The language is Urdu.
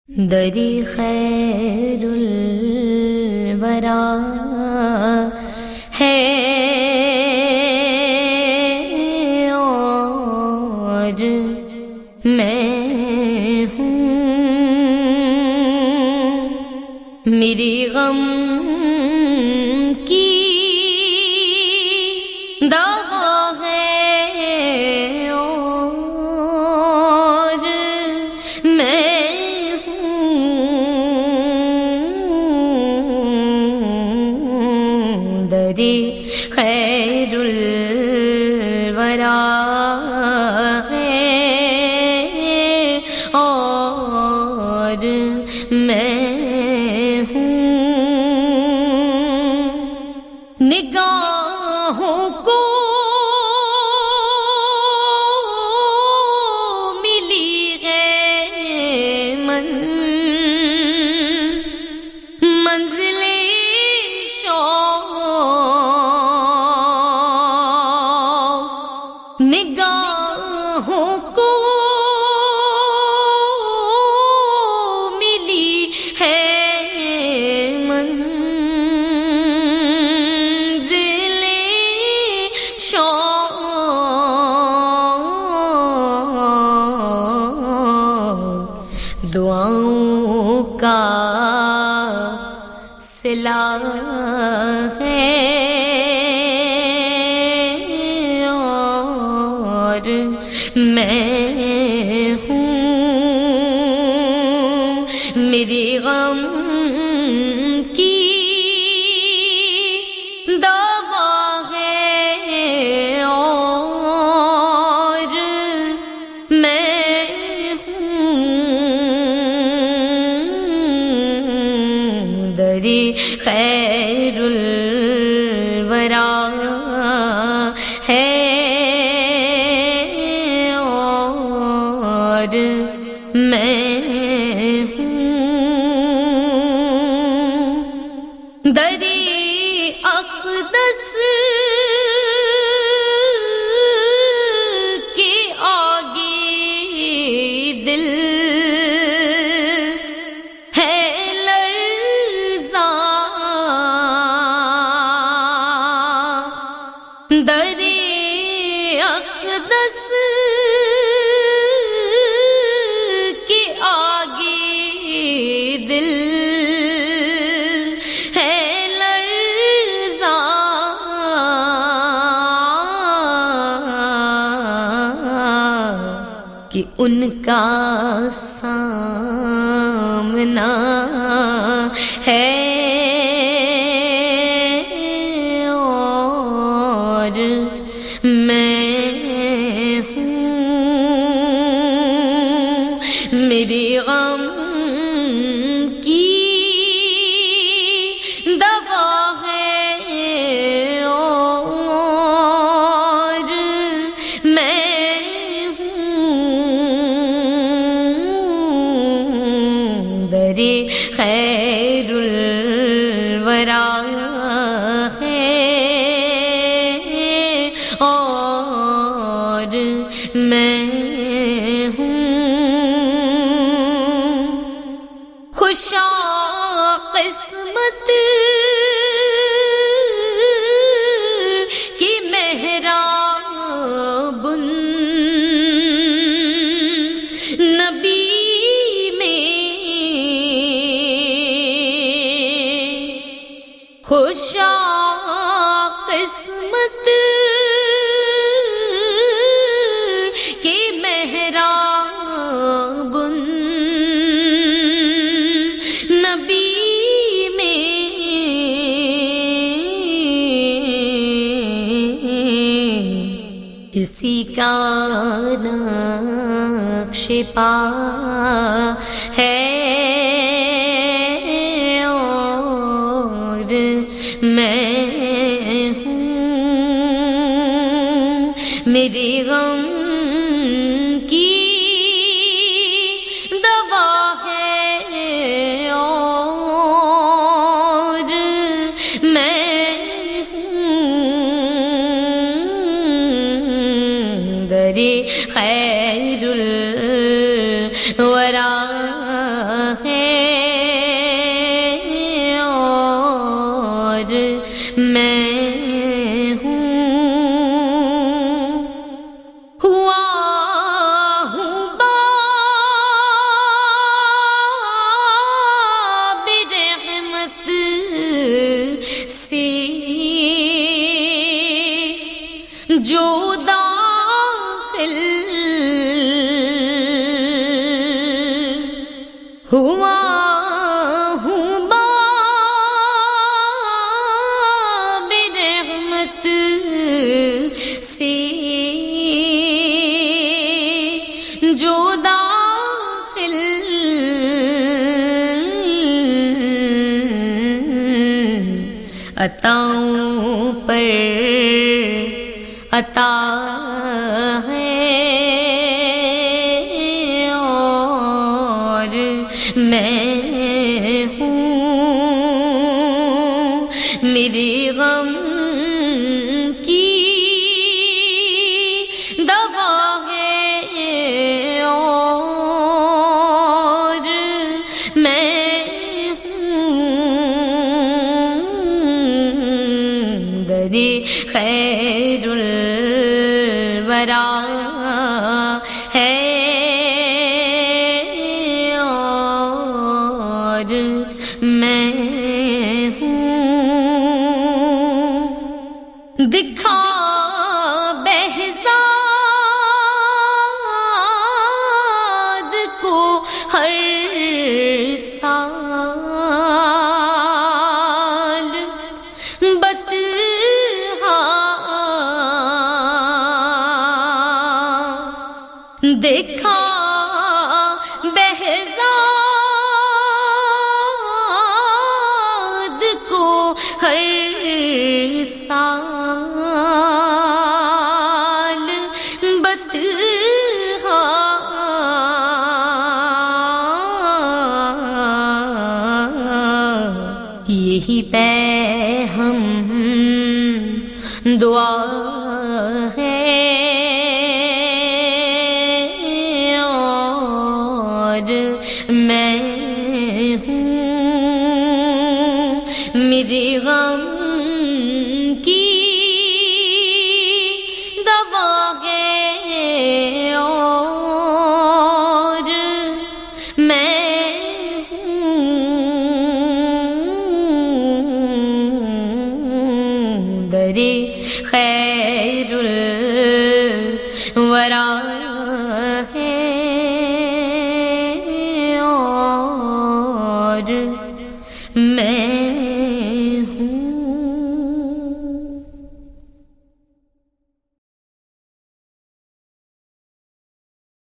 در-E-Khair-Ul-Wara ہے اور میں ہوں، میری غم کی دوا ہے اور میں ہوں، در-E-Khair-Ul-Wara ہے اور میں ہوں، نگاہوں کو ملی ہے منزل شوق، نگاہوں کو ملی ہے منزل شوق، دعاؤں کا صلہ ہے اور میں ہوں، میری غم کی دوا ہے اور میں ہوں، در-E-Khair-Ul-Wara ہے اور میں ہوں، در-اقدس کے آگے دل ہے لرزاں، در-اقدس کے آگے دل ہے لرزاں، کہ ان کا سامنا ہے اور میں ہوں، میری غم کی دوا ہے اور میں ہوں، در-E-Khair-Ul-Wara ہے اور میں ہوں، خوشا قسمت کی محراب نبی میں، خوشا قسمت کی محراب نبی میں، کسی کا نقش پا ہے اور میں ہوں، میری غم کی دوا ہے اور میں ہوں، در-E-Khair-Ul-Wara ہوا ہوں باب رحمت سے جو داخل عطاؤں پر عطا ہے، اور میں ہوں میرے غم کی دوا ہے، اور میں در-e خیر الورا ہے، اور میں ہوں دکھا بہزاد کو ہر سال دیکھا بہزاد کو ہر سال بطحا یہی پہ ہم دعا ہے، میں ہوں میرے غم کی دوا ہے، اور میں ہوں در-e خیر الورا ہے، اور میں